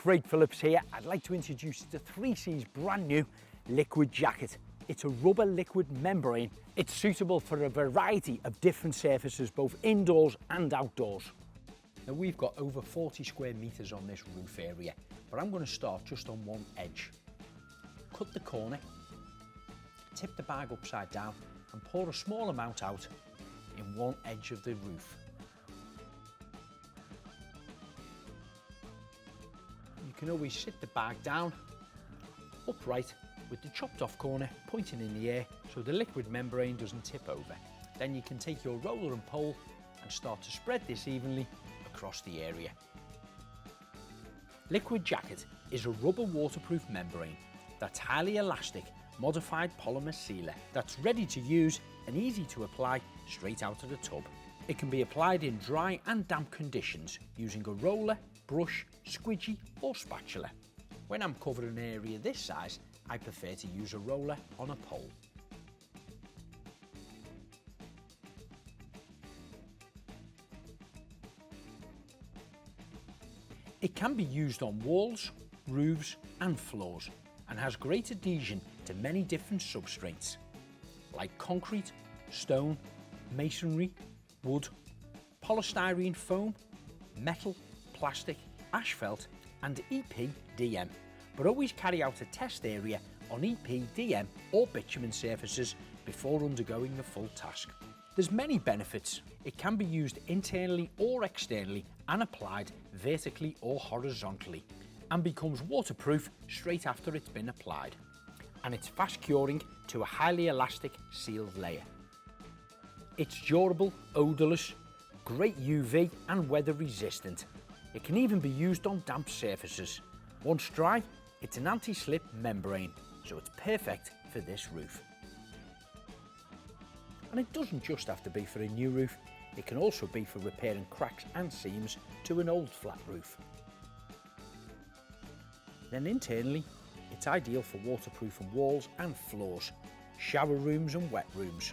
Great Phillips here. I'd like to introduce the 3C's brand new liquid jacket. It's a rubber liquid membrane. It's suitable for a variety of different surfaces, both indoors and outdoors. Now we've got over 40 square meters on this roof area, but I'm going to start just on one edge. Cut the corner, tip the bag upside down and pour a small amount out in one edge of the roof. You can always sit the bag down upright with the chopped off corner pointing in the air so the liquid membrane doesn't tip over. Then you can take your roller and pole and start to spread this evenly across the area. Liquid jacket is a rubber waterproof membrane that's highly elastic, modified polymer sealer that's ready to use and easy to apply straight out of the tub. It can be applied in dry and damp conditions using a roller, brush, squidgy or spatula. When I'm covering an area this size, I prefer to use a roller on a pole. It can be used on walls, roofs and floors and has great adhesion to many different substrates like concrete, stone, masonry, wood, polystyrene foam, metal, plastic, asphalt and EPDM, but always carry out a test area on EPDM or bitumen surfaces before undergoing the full task. There's many benefits. It can be used internally or externally and applied vertically or horizontally and becomes waterproof straight after it's been applied. And it's fast curing to a highly elastic sealed layer. It's durable, odourless, great UV and weather resistant. It can even be used on damp surfaces. Once dry, it's an anti-slip membrane, so it's perfect for this roof. And it doesn't just have to be for a new roof, it can also be for repairing cracks and seams to an old flat roof. Then internally, it's ideal for waterproofing walls and floors, shower rooms and wet rooms.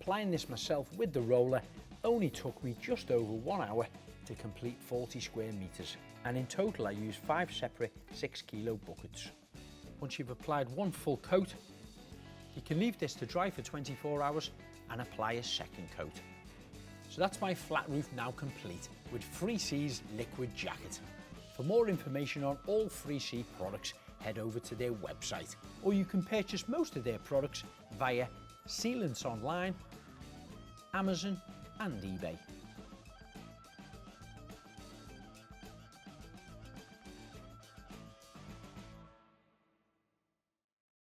Applying this myself with the roller only took me just over 1 hour to complete 40 square meters, and in total I used 5 separate 6 kilo buckets. Once you've applied one full coat, you can leave this to dry for 24 hours and apply a second coat. So that's my flat roof now complete with 3C's liquid jacket. For more information on all 3C products, head over to their website, or you can purchase most of their products via Sealants Online, Amazon and eBay.